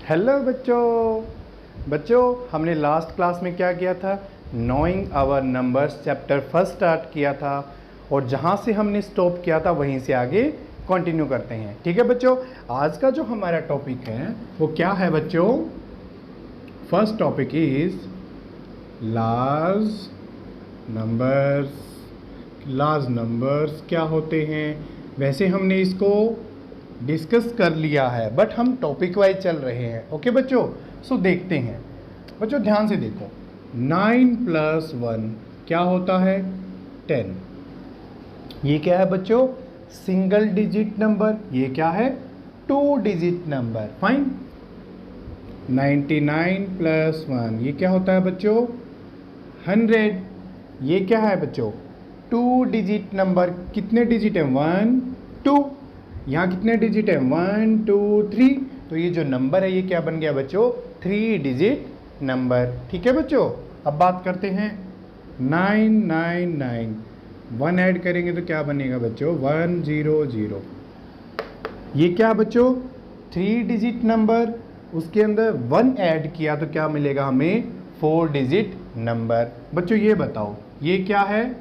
Hello बच्चों हमने last class में क्या किया था? Knowing our numbers chapter first start किया था और जहाँ से हमने स्टॉप किया था वहीं से आगे कंटिन्यू करते हैं। ठीक है बच्चों, आज का जो हमारा टॉपिक है वो क्या है बच्चों? First topic is large numbers. Large numbers क्या होते हैं? वैसे हमने इसको डिस्कस कर लिया है बट हम टॉपिक वाइज चल रहे हैं। ओके बच्चों, सो देखते हैं। बच्चों ध्यान से देखो, 9 + 1 क्या होता है? 10। ये क्या है बच्चों? Single digit number. ये क्या है? 2 डिजिट नंबर। फाइन। 99 + 1 ये क्या होता है बच्चों? 100। ये क्या है बच्चों? 2 डिजिट नंबर। कितने डिजिट है? 1 2। यहाँ कितने डिजिट है? 1 2 3। तो ये जो नंबर है ये क्या बन गया बच्चों? 3 डिजिट नंबर। ठीक है बच्चों, अब बात करते हैं 999। 1 ऐड करेंगे तो क्या बनेगा बच्चों? 100। ये क्या है बच्चों? 3 डिजिट नंबर। उसके अंदर 1 ऐड किया तो क्या मिलेगा हमें? 4 डिजिट नंबर। बच्चों ये बताओ, ये क्या है?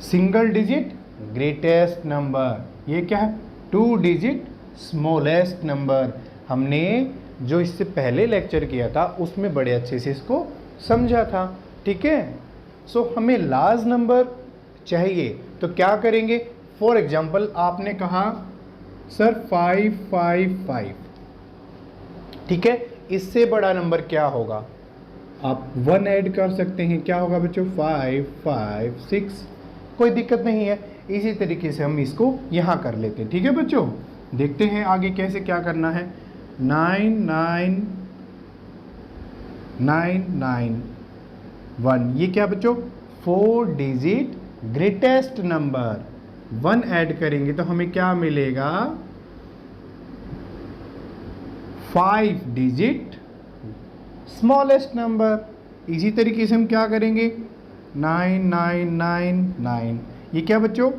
Single digit greatest number. ये क्या है? 2 डिजिट स्मॉलेस्ट नंबर। हमने जो इससे पहले लेक्चर किया था उसमें बड़े अच्छे से इसको समझा था। ठीक है, सो हमें लार्ज नंबर चाहिए तो क्या करेंगे? फॉर एग्जाम्पल आपने कहा सर 555। ठीक है, इससे बड़ा नंबर क्या होगा? आप 1 ऐड कर सकते हैं। क्या होगा बच्चों? 556। कोई दिक्कत नहीं है। इसी तरीके से हम इसको यहाँ कर लेते हैं। ठीक है बच्चों, देखते हैं आगे कैसे क्या करना है। 99991 ये क्या बच्चों? 4 डिजिट ग्रेटेस्ट नंबर। 1 ऐड करेंगे तो हमें क्या मिलेगा? 5 डिजिट स्मॉलेस्ट नंबर। इसी तरीके से हम क्या करेंगे? 9999 ये क्या बच्चों?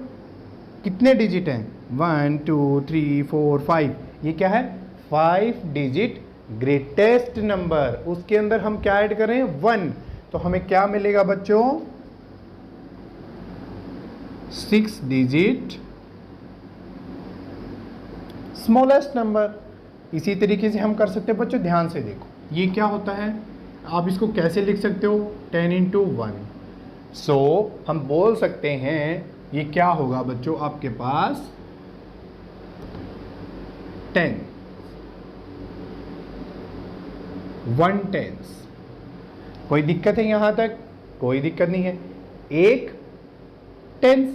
कितने डिजिट हैं? 1 2 3 4 5। ये क्या है? 5 डिजिट ग्रेटेस्ट नंबर। उसके अंदर हम क्या ऐड करें? 1। तो हमें क्या मिलेगा बच्चों? 6 डिजिट स्मॉलेस्ट नंबर। इसी तरीके से हम कर सकते हैं बच्चों। ध्यान से देखो, ये क्या होता है? आप इसको कैसे लिख सकते हो? 10 × 1। सो हम बोल सकते हैं ये क्या होगा बच्चों? आपके पास 10 1/10। कोई दिक्कत है यहां तक? कोई दिक्कत नहीं है। 1/10।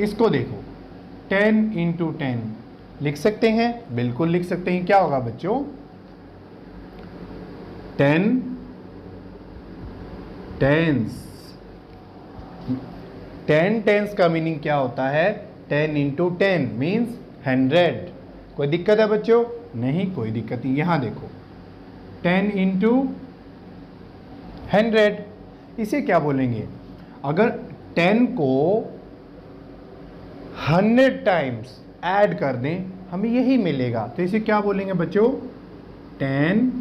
इसको देखो, 10 × 10 लिख सकते हैं, बिल्कुल लिख सकते हैं। क्या होगा बच्चों? 10 टेंस। 10 टेंस का मीनिंग क्या होता है? 10 × 10 मीन्स 100। कोई दिक्कत है बच्चों? नहीं, कोई दिक्कत नहीं। यहां देखो, 10 × 100 इसे क्या बोलेंगे? अगर 10 को 100 टाइम्स ऐड कर दें हमें यही मिलेगा, तो इसे क्या बोलेंगे बच्चों? 10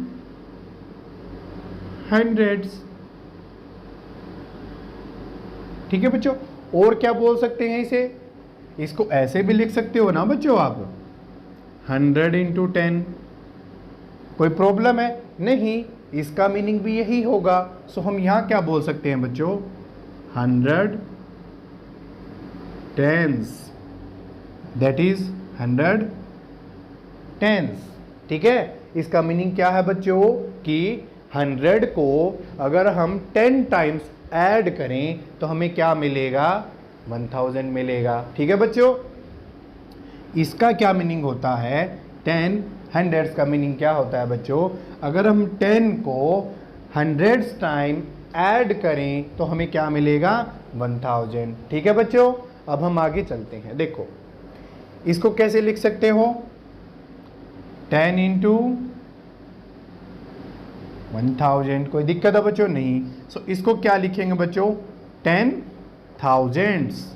हंड्रेड्स। ठीक है बच्चों, और क्या बोल सकते हैं इसे? इसको ऐसे भी लिख सकते हो ना बच्चों आप, 100 × 10। कोई प्रॉब्लम है? नहीं, इसका मीनिंग भी यही होगा। सो हम यहां क्या बोल सकते हैं बच्चों? 100 टेंस, दैट इज 100 टेंस। ठीक है, इसका मीनिंग क्या है बच्चों? कि 100 को अगर हम 10 टाइम्स ऐड करें तो हमें क्या मिलेगा? 1000 मिलेगा। ठीक है बच्चों, इसका क्या मीनिंग होता है? 10 हंड्रेड्स का मीनिंग क्या होता है बच्चों? अगर हम 10 को 100 टाइम ऐड करें तो हमें क्या मिलेगा? 1000। ठीक है बच्चों, अब हम आगे चलते हैं। देखो इसको कैसे लिख सकते हो? 10 × 1000। कोई दिक्कत है बच्चों? नहीं। सो इसको क्या लिखेंगे बच्चों? 10 थाउजेंड्स।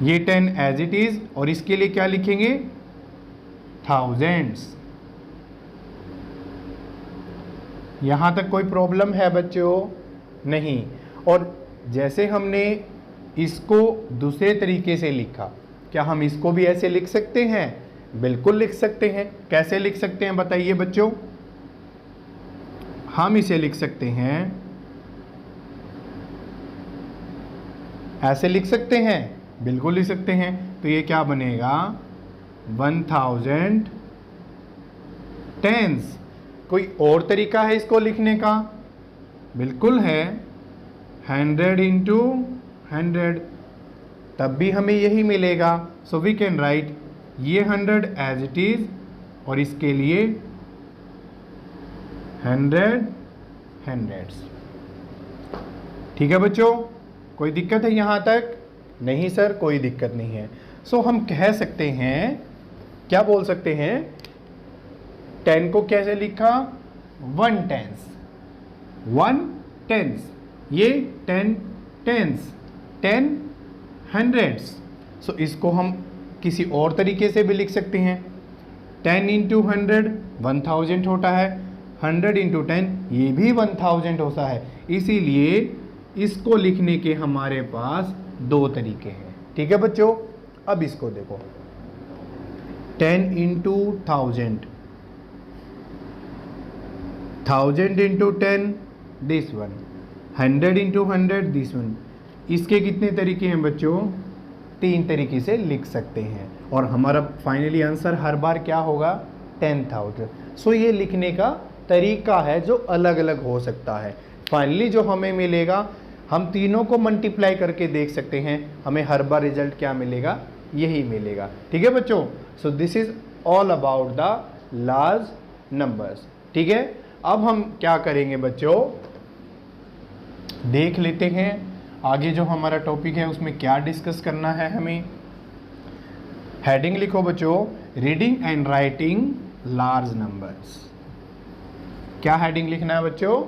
ये 10 एज इट इज, और इसके लिए क्या लिखेंगे? थाउजेंड्स। यहाँ तक कोई प्रॉब्लम है बच्चों? नहीं। और जैसे हमने इसको दूसरे तरीके से लिखा, क्या हम इसको भी ऐसे लिख सकते हैं? बिल्कुल लिख सकते हैं। कैसे लिख सकते हैं बताइए बच्चों? हम इसे लिख सकते हैं, ऐसे लिख सकते हैं, बिल्कुल लिख सकते हैं। तो ये क्या बनेगा? 1000 टेंस। कोई और तरीका है इसको लिखने का? बिल्कुल है, 100 इंटू 100, तब भी हमें यही मिलेगा। सो वी कैन राइट ये 100 एज इट इज, और इसके लिए 100 हंड्रेड्स। ठीक है बच्चों, कोई दिक्कत है यहाँ तक? नहीं सर, कोई दिक्कत नहीं है। सो हम कह सकते हैं, क्या बोल सकते हैं? 10 को कैसे लिखा? 1 टेंस, 1 टेंस। ये 10 टेंस, 10 हंड्रेड्स। सो इसको हम किसी और तरीके से भी लिख सकते हैं। 10 इंटू 100 1000 होता है, 100 इंटू 10 ये भी 1000 होता है। इसीलिए इसको लिखने के हमारे पास दो तरीके हैं। ठीक है बच्चों, अब इसको देखो, 10 into 1000, 1000 into 10 this one, 100 into 100 this one. इसके कितने तरीके हैं बच्चों? 3 तरीके से लिख सकते हैं। और हमारा फाइनली आंसर हर बार क्या होगा? 10,000। सो ये लिखने का तरीका है जो अलग अलग हो सकता है। फाइनली जो हमें मिलेगा, हम तीनों को मल्टीप्लाई करके देख सकते हैं, हमें हर बार रिजल्ट क्या मिलेगा? यही मिलेगा। ठीक है बच्चों, so this is all about the large numbers. ठीक है, अब हम क्या करेंगे बच्चों, देख लेते हैं आगे जो हमारा टॉपिक है उसमें क्या डिस्कस करना है हमें। हेडिंग लिखो बच्चों, reading and writing large numbers. क्या हेडिंग लिखना है बच्चों?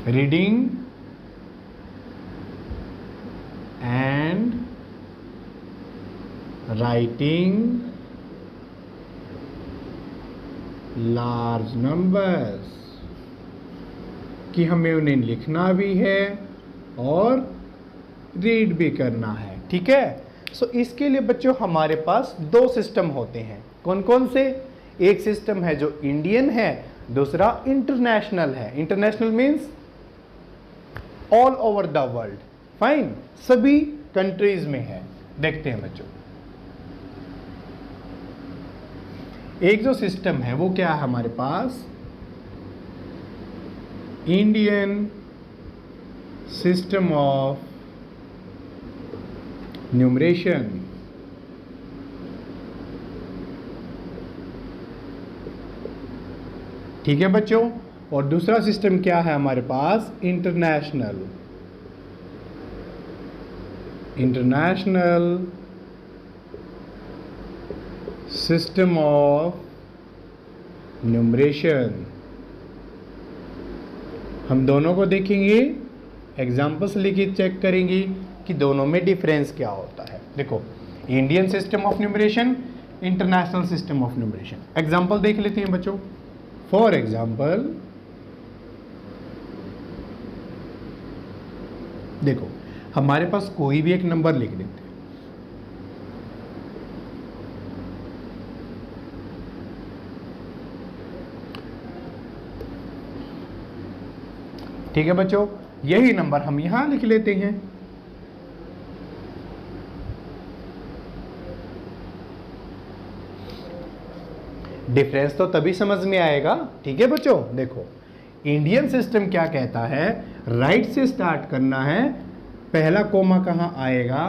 Reading and writing large numbers, कि हमें उन्हें लिखना भी है और रीड भी करना है। ठीक है, सो इसके लिए बच्चों हमारे पास दो सिस्टम होते हैं। कौन कौन से? एक सिस्टम है जो इंडियन है, दूसरा इंटरनेशनल है। International means all over the world. Fine, सभी कंट्रीज में है। देखते हैं बच्चों, एक जो सिस्टम है वो क्या है हमारे पास? Indian system of numeration. ठीक है बच्चों, और दूसरा सिस्टम क्या है हमारे पास? International system of numeration. हम दोनों को देखेंगे, एग्जाम्पल्स लेके चेक करेंगे कि दोनों में डिफरेंस क्या होता है। देखो, Indian system of numeration, international system of numeration. Example देख लेते हैं बच्चों। फॉर एग्जाम्पल देखो, हमारे पास कोई भी एक नंबर लिख देते हैं। ठीक है बच्चों, यही नंबर हम यहां लिख लेते हैं। डिफरेंस तो तभी समझ में आएगा। ठीक है बच्चों, देखो इंडियन सिस्टम क्या कहता है? राइट से स्टार्ट करना है, पहला कोमा कहां आएगा?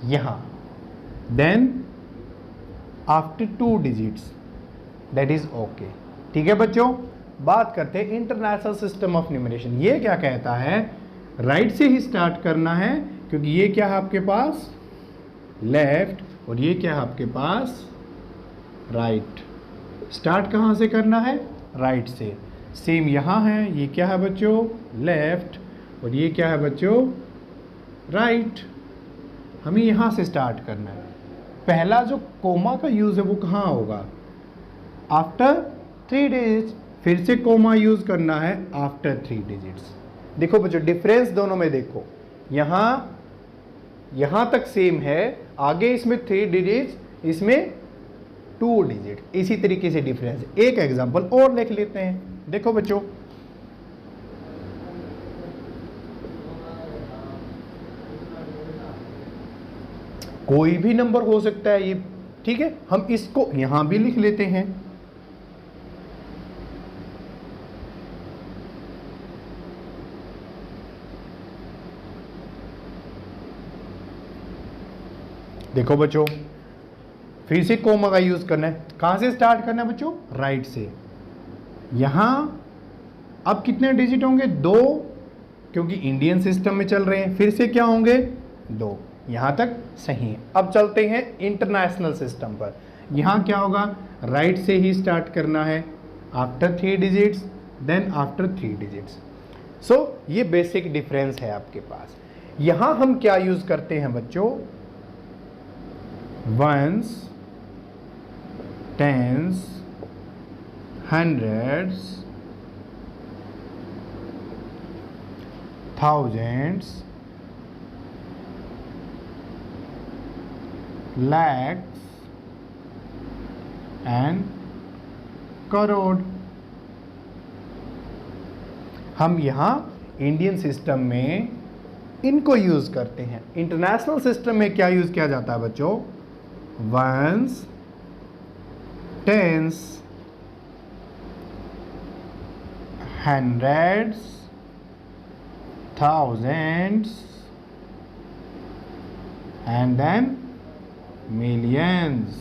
यहां, then after 2 digits, that is okay. ठीक है बच्चों, बात करते हैं इंटरनेशनल सिस्टम ऑफ न्यूमरेशन। ये क्या कहता है? राइट से ही स्टार्ट करना है, क्योंकि ये क्या है आपके पास? लेफ्ट, और ये क्या है आपके पास? राइट। स्टार्ट कहाँ से करना है? राइट से। सेम यहाँ है, ये क्या है बच्चों? लेफ्ट, और ये क्या है बच्चों? राइट। हमें यहाँ से स्टार्ट करना है। पहला जो कोमा का यूज है वो कहाँ होगा, आफ्टर 3 डिजिट्स। फिर से कोमा यूज करना है आफ्टर 3 डिजिट्स। देखो बच्चों डिफरेंस दोनों में देखो, यहां तक सेम है, आगे इसमें 3 डिजिट्स, इसमें 2 डिजिट, इसी तरीके से डिफरेंस है। एक एग्जांपल और लिख लेते हैं। देखो बच्चों, कोई भी नंबर हो सकता है ये, ठीक है, हम इसको यहां भी लिख लेते हैं। देखो बच्चों, फिर से कोमा का यूज करना है। कहां से स्टार्ट करना है बच्चों, राइट से। यहां अब कितने डिजिट होंगे, 2, क्योंकि इंडियन सिस्टम में चल रहे हैं। फिर से क्या होंगे, 2। यहां तक सही है। अब चलते हैं इंटरनेशनल सिस्टम पर। यहां क्या होगा, राइट से ही स्टार्ट करना है, after 3 digits, then after 3 digits. So ये बेसिक डिफरेंस है आपके पास। यहां हम क्या यूज करते हैं बच्चों, ones, tens, hundreds, thousands, lakhs and crore. हम यहां इंडियन सिस्टम में इनको यूज करते हैं। इंटरनेशनल सिस्टम में क्या यूज किया जाता है बच्चों, ones, tens, hundreds, thousands and then millions.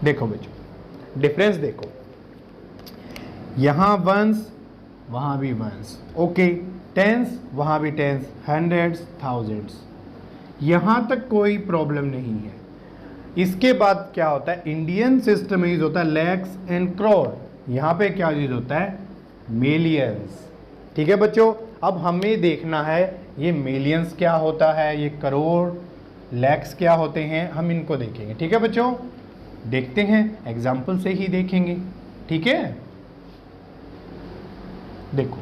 देखो बच्चों डिफरेंस देखो, यहां वंस, वहां भी वंस, ओके, टेंस, वहां भी टेंस, हंड्रेड्स, थाउजेंड्स, यहां तक कोई प्रॉब्लम नहीं है। इसके बाद क्या होता है, इंडियन सिस्टम में यूज होता है लैक्स एंड करोड़, यहां पे क्या यूज होता है, मिलियंस। ठीक है बच्चों, अब हमें देखना है ये मिलियंस क्या होता है, ये करोड़, लैक्स क्या होते हैं, हम इनको देखेंगे। ठीक है बच्चों, देखते हैं, एग्जाम्पल से ही देखेंगे। ठीक है, देखो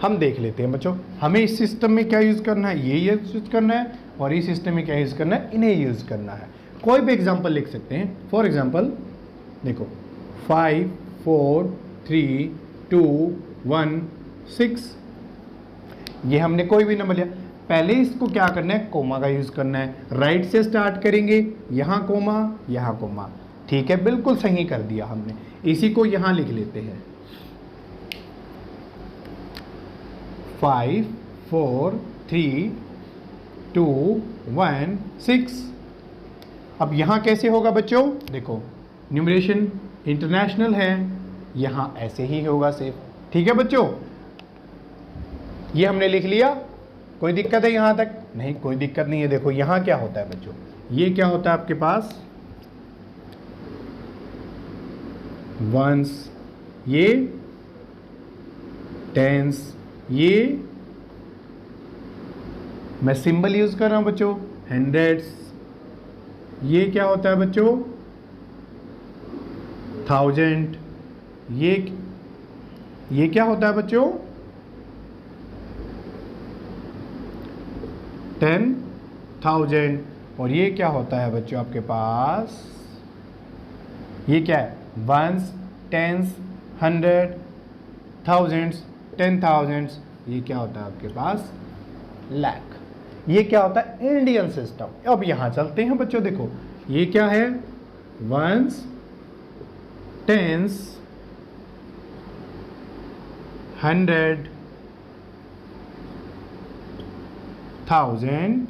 हम देख लेते हैं बच्चों, हमें इस सिस्टम में क्या यूज करना है, ये यूज करना है, और इस सिस्टम में क्या यूज करना है, इन्हें यूज करना है। कोई भी एग्जाम्पल लिख सकते हैं। फॉर एग्जाम्पल देखो 5 4 3 2 1 6, ये हमने कोई भी नंबर लिया। पहले इसको क्या करना है, कोमा का यूज करना है। राइट से स्टार्ट करेंगे, यहां कोमा, यहां कोमा। ठीक है, बिल्कुल सही कर दिया हमने। इसी को यहां लिख लेते हैं, 5 4 3 2 1 6। अब यहां कैसे होगा बच्चों, देखो न्यूमरेशन इंटरनेशनल है, यहां ऐसे ही होगा सिर्फ। ठीक है बच्चों, ये हमने लिख लिया। कोई दिक्कत है यहां तक, नहीं कोई दिक्कत नहीं है। देखो यहां क्या होता है बच्चों, ये क्या होता है आपके पास, वंस, ये टेंस, ये मैं सिंबल यूज कर रहा हूं बच्चों, हंड्रेड्स, ये क्या होता है बच्चों, थाउजेंड, ये क्या होता है बच्चों, 10,000, और ये क्या होता है बच्चों आपके पास, ये क्या है, वंस, टेंस, हंड्रेड, थाउजेंड्स, 10,000, ये क्या होता है आपके पास, लाख। ये क्या होता है, इंडियन सिस्टम। अब यहां चलते हैं बच्चों, देखो ये क्या है, वंस, टेंस, हंड्रेड, थाउजेंड,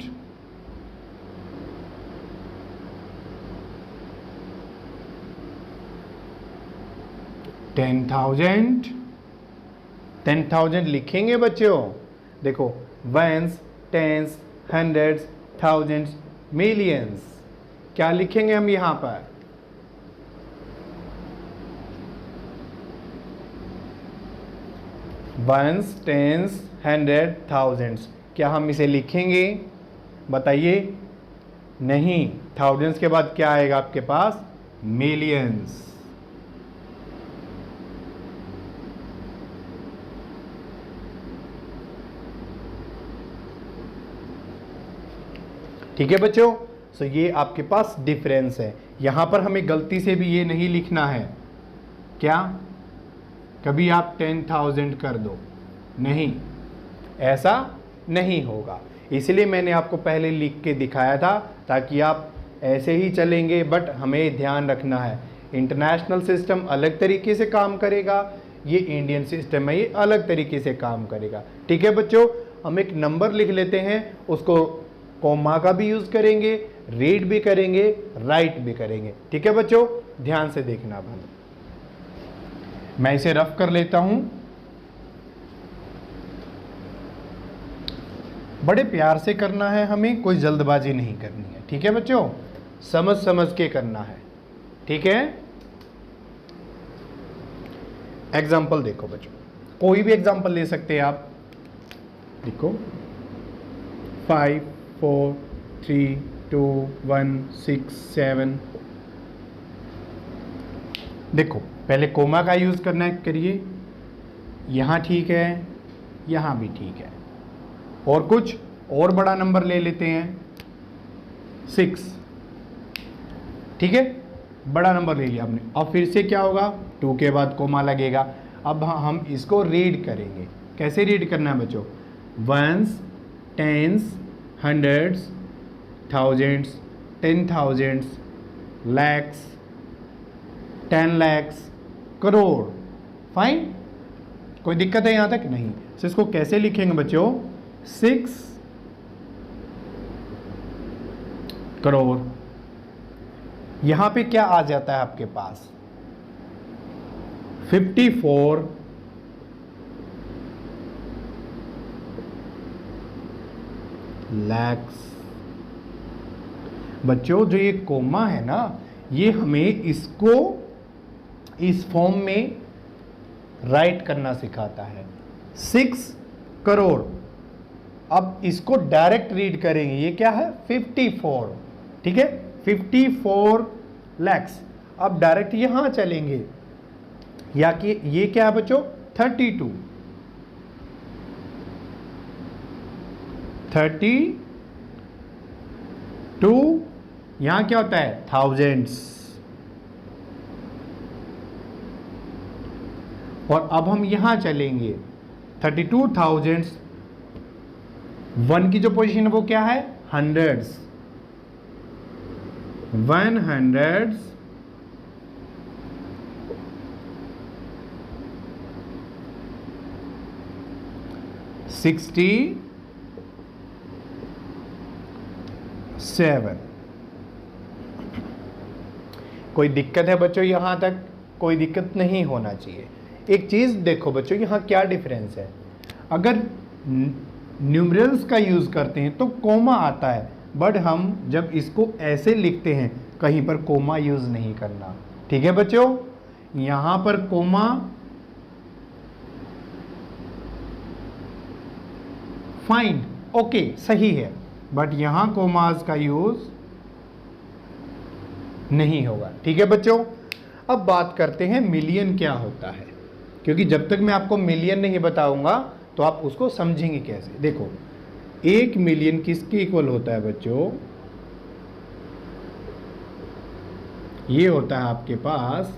10,000, 10,000 लिखेंगे बच्चों। देखो ones, tens, hundreds, thousands, millions, क्या लिखेंगे हम यहां पर, वंस, टेंस, हंड्रेड, थाउजेंड्स, क्या हम इसे लिखेंगे, बताइए, नहीं, थाउजेंड्स के बाद क्या आएगा आपके पास? मिलियंस। ठीक है बच्चों, तो ये आपके पास डिफरेंस है। यहां पर हमें गलती से भी ये नहीं लिखना है, क्या कभी आप 10,000 कर दो, नहीं, ऐसा नहीं होगा। इसलिए मैंने आपको पहले लिख के दिखाया था ताकि आप ऐसे ही चलेंगे। बट हमें ध्यान रखना है, इंटरनेशनल सिस्टम अलग तरीके से काम करेगा, ये इंडियन सिस्टम है ये अलग तरीके से काम करेगा। ठीक है बच्चों, हम एक नंबर लिख लेते हैं, उसको कॉमा का भी यूज करेंगे, रीड भी करेंगे, राइट भी करेंगे। ठीक है बच्चों, ध्यान से देखना भाई। मैं इसे रफ कर लेता हूं, बड़े प्यार से करना है हमें, कोई जल्दबाजी नहीं करनी है। ठीक है बच्चों, समझ समझ के करना है। ठीक है, एग्जाम्पल देखो बच्चों, कोई भी एग्जाम्पल ले सकते हैं आप। देखो 5 4 3 2 1 6 7। देखो पहले कोमा का यूज करना है, करिए, यहां ठीक है, यहां भी ठीक है, और कुछ और बड़ा नंबर ले लेते हैं 6। ठीक है, बड़ा नंबर ले लिया आपने। अब फिर से क्या होगा, 2 के बाद कोमा लगेगा। अब हम इसको रीड करेंगे। कैसे रीड करना है बच्चों? Ones, tens, hundreds, thousands, 10,000s, lakhs, 10 lakhs, crore. Fine, कोई दिक्कत है यहां तक? नहीं। तो इसको कैसे लिखेंगे बच्चों? 6 करोड़। यहां पे क्या आ जाता है आपके पास? 54 lakhs। बच्चों जो ये कोमा है ना, ये हमें इसको इस फॉर्म में राइट करना सिखाता है, 6 करोड़। अब इसको डायरेक्ट रीड करेंगे, ये क्या है? 54। ठीक है, 54 lakhs। अब डायरेक्ट यहां चलेंगे, या कि ये क्या है बच्चों? 32 यहां क्या होता है? थाउजेंड्स। और अब हम यहां चलेंगे, 32,000। 1 की जो पोजीशन है वो क्या है? हंड्रेड्स। 100s, 67। कोई दिक्कत है बच्चों यहां तक? कोई दिक्कत नहीं होना चाहिए। एक चीज देखो बच्चों, यहां क्या डिफरेंस है। अगर न्यूमरल्स का यूज करते हैं तो कोमा आता है, बट हम जब इसको ऐसे लिखते हैं कहीं पर कोमा यूज नहीं करना। ठीक है बच्चों, यहां पर कोमा, फाइन, ओके, सही है, बट यहां कोमास का यूज नहीं होगा। ठीक है बच्चों, अब बात करते हैं मिलियन क्या होता है, क्योंकि जब तक मैं आपको मिलियन नहीं बताऊंगा तो आप उसको समझेंगे कैसे। देखो 1 मिलियन किसके इक्वल होता है बच्चों? ये होता है आपके पास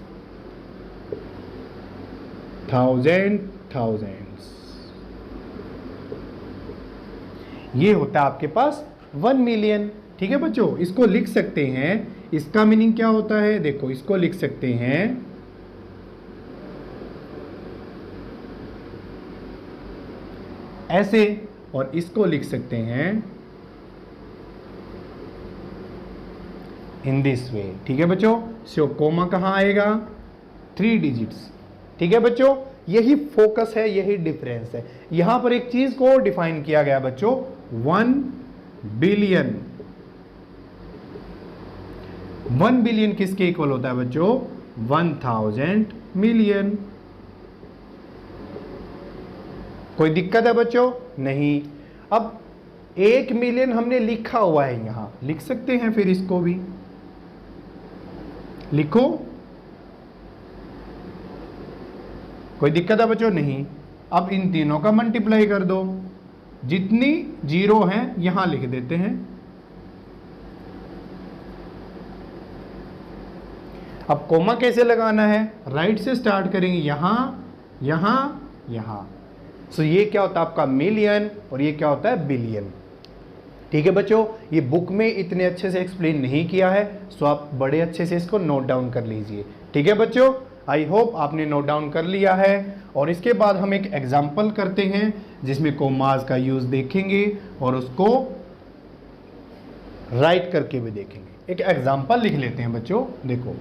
थाउजेंड्स। ये होता है आपके पास 1 मिलियन। ठीक है बच्चों, इसको लिख सकते हैं, इसका मीनिंग क्या होता है? देखो इसको लिख सकते हैं ऐसे, और इसको लिख सकते हैं इन दिस वे। ठीक है बच्चों, सो कोमा कहां आएगा? 3 डिजिट्स। ठीक है बच्चों, यही फोकस है, यही डिफरेंस है। यहां पर एक चीज को डिफाइन किया गया बच्चों, 1 बिलियन। 1 बिलियन किसके इक्वल होता है बच्चों? 1000 मिलियन। कोई दिक्कत है बच्चों? नहीं। अब 1 मिलियन हमने लिखा हुआ है, यहां लिख सकते हैं, फिर इसको भी लिखो, कोई दिक्कत है बच्चों? नहीं। अब इन तीनों का मल्टीप्लाई कर दो, जितनी जीरो हैं यहां लिख देते हैं। अब कोमा कैसे लगाना है? राइट से स्टार्ट करेंगे, यहां यहां यहां। सो ये क्या होता है आपका मिलियन, और ये क्या होता है बिलियन। ठीक है बच्चों, ये बुक में इतने अच्छे से एक्सप्लेन नहीं किया है, सो आप बड़े अच्छे से इसको नोट डाउन कर लीजिए। ठीक है बच्चों, आई होप आपने नोट डाउन कर लिया है। और इसके बाद हम एक एग्जाम्पल करते हैं जिसमें कोमास का यूज देखेंगे और उसको राइट करके भी देखेंगे। एक एग्जाम्पल लिख लेते हैं बच्चों, देखो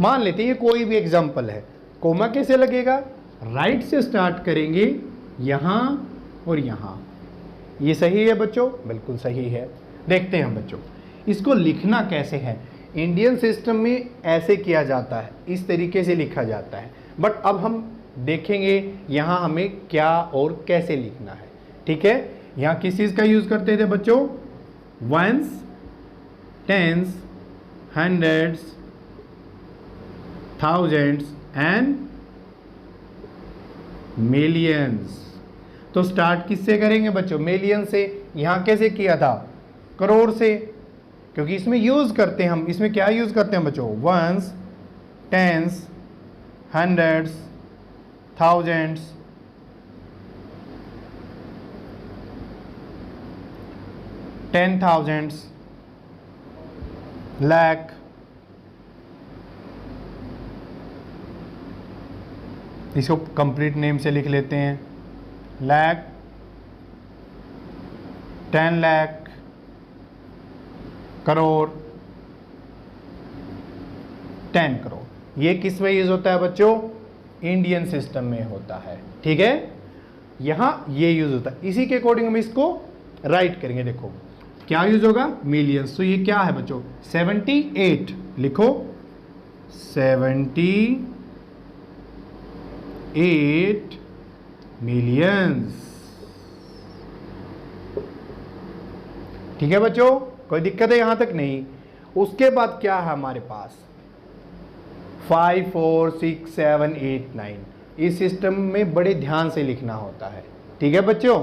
मान लेते हैं ये कोई भी एग्जाम्पल है। कोमा कैसे लगेगा? राइट से स्टार्ट करेंगे, यहां और यहां। ये सही है बच्चों? बिल्कुल सही है। देखते हैं बच्चों इसको लिखना कैसे है। इंडियन सिस्टम में ऐसे किया जाता है, इस तरीके से लिखा जाता है, बट अब हम देखेंगे यहां हमें क्या और कैसे लिखना है। ठीक है, यहां किस चीज का यूज करते थे बच्चों? Ones, tens, hundreds, thousands and millions. तो स्टार्ट किससे करेंगे बच्चों? मिलियन से। यहां कैसे किया था? करोड़ से, क्योंकि इसमें यूज करते हैं हम, इसमें क्या यूज करते हैं बच्चों? Ones, tens, hundreds, thousands, ten thousands, lakh, इसको कंप्लीट नेम से लिख लेते हैं, लाख, 10 लाख, करोड़, 10 करोड़। ये किस में यूज होता है बच्चों? इंडियन सिस्टम में होता है। ठीक है, यहां ये यूज होता है, इसी के अकॉर्डिंग हम इसको राइट करेंगे। देखो क्या यूज होगा? मिलियंस। तो ये क्या है बच्चों? 78 लिखो, 78 मिलियंस। ठीक है बच्चों, कोई दिक्कत है यहां तक? नहीं। उसके बाद क्या है हमारे पास? 5 4 6 7 8 9। इस सिस्टम में बड़े ध्यान से लिखना होता है। ठीक है बच्चों,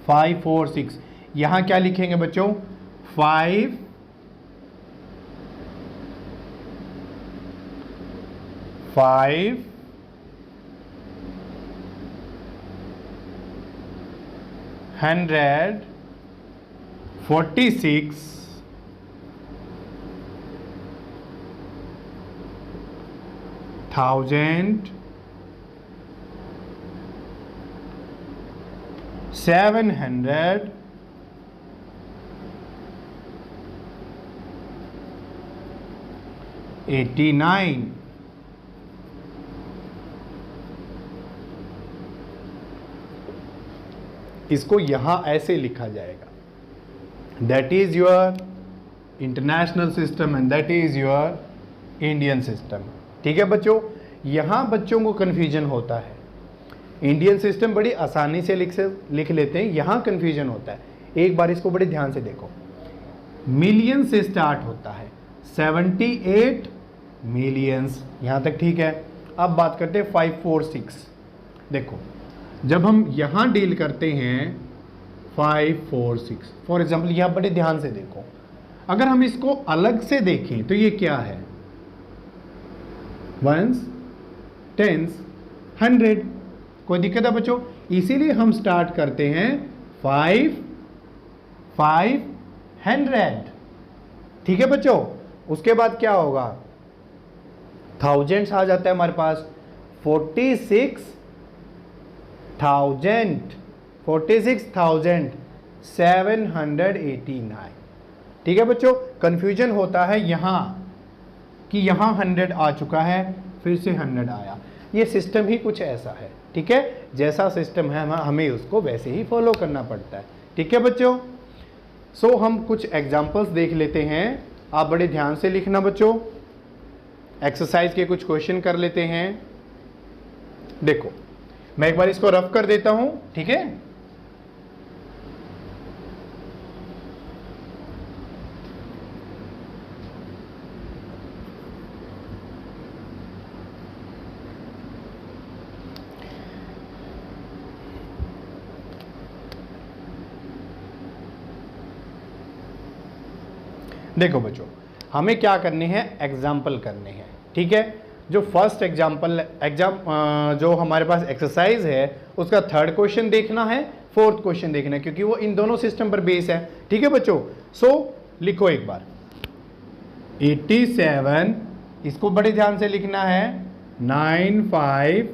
5 4 6। यहां क्या लिखेंगे बच्चों? 5 5 100 46 1000 700 89। इसको यहां ऐसे लिखा जाएगा, that is your international system and that is your Indian system. ठीक है बच्चों, यहां बच्चों को कंफ्यूजन होता है। इंडियन सिस्टम बड़ी आसानी से लिख लेते हैं, यहां कंफ्यूजन होता है। एक बार इसको बड़े ध्यान से देखो, मिलियन से स्टार्ट होता है, 78 मिलियंस, यहां तक ठीक है। अब बात करते हैं 5 4 6। देखो जब हम यहां डील करते हैं 5 4 6, फॉर एग्जाम्पल यहां बड़े ध्यान से देखो, अगर हम इसको अलग से देखें तो ये क्या है? Ones, tens, 100। कोई दिक्कत है बच्चों? इसीलिए हम स्टार्ट करते हैं 5 500। ठीक है बच्चों, उसके बाद क्या होगा? थाउजेंड्स आ जाता है हमारे पास, 46,789। ठीक है बच्चों, कंफ्यूजन होता है यहां कि यहां 100 आ चुका है, फिर से 100 आया। ये सिस्टम ही कुछ ऐसा है। ठीक है, जैसा सिस्टम है हमें उसको वैसे ही फॉलो करना पड़ता है। ठीक है बच्चों, सो हम कुछ एग्जाम्पल्स देख लेते हैं आप बड़े ध्यान से लिखना बच्चों। एक्सरसाइज के कुछ क्वेश्चन कर लेते हैं। देखो मैं एक बार इसको रफ कर देता हूं, ठीक है। देखो बच्चों, हमें क्या करने हैं, एग्जाम्पल करने हैं, ठीक है। जो फर्स्ट जो हमारे पास एक्सरसाइज है उसका थर्ड क्वेश्चन देखना है, फोर्थ क्वेश्चन देखना है, क्योंकि वो इन दोनों सिस्टम पर बेस है, ठीक है बच्चों। सो लिखो एक बार 87, इसको बड़े ध्यान से लिखना है, 95,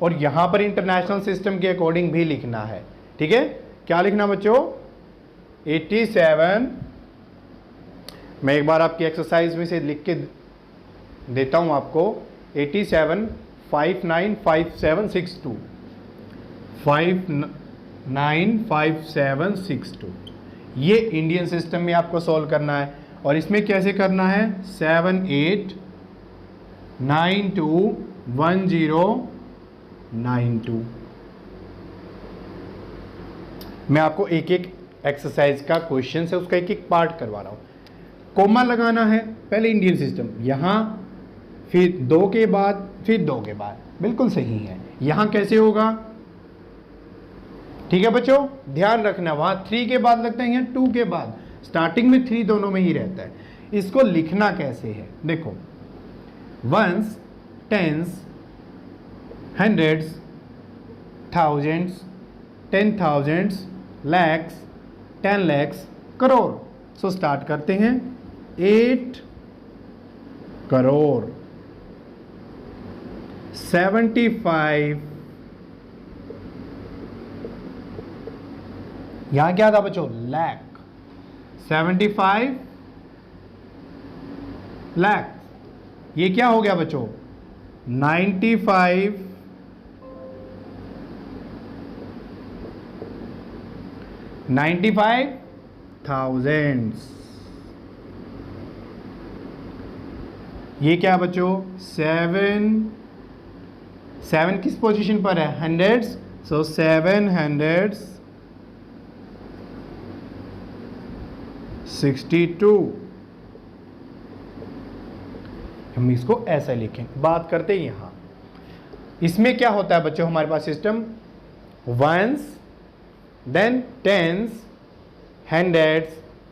और यहां पर इंटरनेशनल सिस्टम के अकॉर्डिंग भी लिखना है, ठीक है। क्या लिखना बच्चों, 87, मैं एक बार आपकी एक्सरसाइज में से लिख के देता हूं आपको, 87 595762, 595762, ये इंडियन सिस्टम में आपको सॉल्व करना है। और इसमें कैसे करना है, 78921092। मैं आपको एक एक एक्सरसाइज का क्वेश्चन से उसका एक एक पार्ट करवा रहा हूं। कोमा लगाना है, पहले इंडियन सिस्टम, यहां फिर 2 के बाद, फिर 2 के बाद, बिल्कुल सही है। यहां कैसे होगा, ठीक है बच्चों, ध्यान रखना, वहां 3 के बाद लगता है, यहां 2 के बाद, स्टार्टिंग में 3 दोनों में ही रहता है। इसको लिखना कैसे है, देखो, ones, tens, hundreds, thousands, 10,000, lakhs, 10 lakhs, crore. So start करते हैं, 8 करोड़, 75, यहां क्या था बच्चों, लैख, 75 लैख। ये क्या हो गया बच्चों, 95 thousands। ये क्या बच्चों, 7 किस पोजीशन पर है, हंड्रेड्स, सो 762। हम इसको ऐसा लिखें। बात करते हैं यहां, इसमें क्या होता है बच्चों, हमारे पास system ones, then tens, hundreds,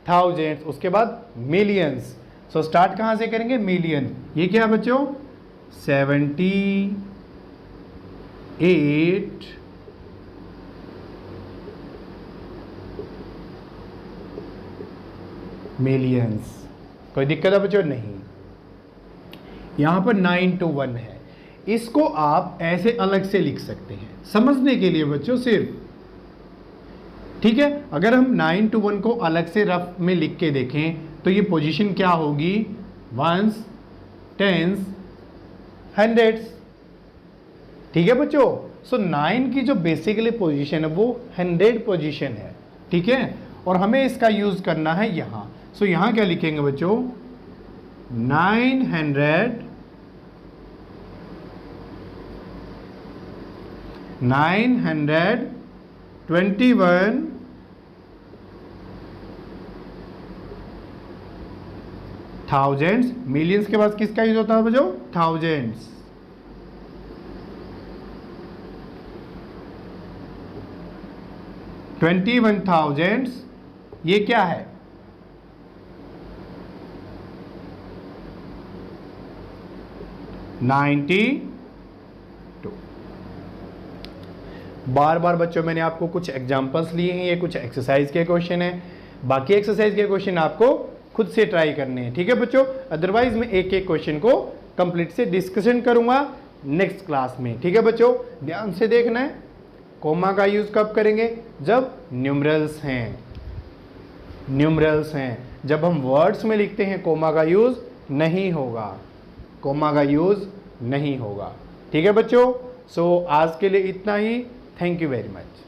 thousands, उसके बाद मिलियंस। सो स्टार्ट कहां से करेंगे, मिलियन। ये क्या बच्चों, 78 मिलियंस। कोई दिक्कत है बच्चों, नहीं। यहां पर 9 to 1 है, इसको आप ऐसे अलग से लिख सकते हैं समझने के लिए बच्चों सिर्फ, ठीक है। अगर हम 9 to 1 को अलग से रफ में लिख के देखें तो ये पोजीशन क्या होगी, वंस, टेंस, हंड्रेड्स, ठीक है बच्चों। सो 9 की जो बेसिकली पोजीशन है वो 100 पोजीशन है, ठीक है। और हमें इसका यूज करना है यहां। सो यहां क्या लिखेंगे बच्चों, 900, 921 थाउजेंड्स। मिलियंस के बाद किसका यूज होता है बच्चों, थाउजेंड्स। 21,000, ये क्या है, 92। बार बार बच्चों मैंने आपको कुछ एग्जांपल्स लिए हैं, ये कुछ एक्सरसाइज के क्वेश्चन हैं, बाकी एक्सरसाइज के क्वेश्चन आपको खुद से ट्राई करने हैं, ठीक है बच्चों। अदरवाइज मैं एक एक क्वेश्चन को कंप्लीट से डिस्कशन करूंगा नेक्स्ट क्लास में, ठीक है बच्चों। ध्यान से देखना है, कोमा का यूज कब करेंगे, जब न्यूमरल्स हैं, न्यूमरल्स हैं। जब हम वर्ड्स में लिखते हैं कोमा का यूज नहीं होगा, कोमा का यूज नहीं होगा, ठीक है बच्चों। सो आज के लिए इतना ही, थैंक यू वेरी मच।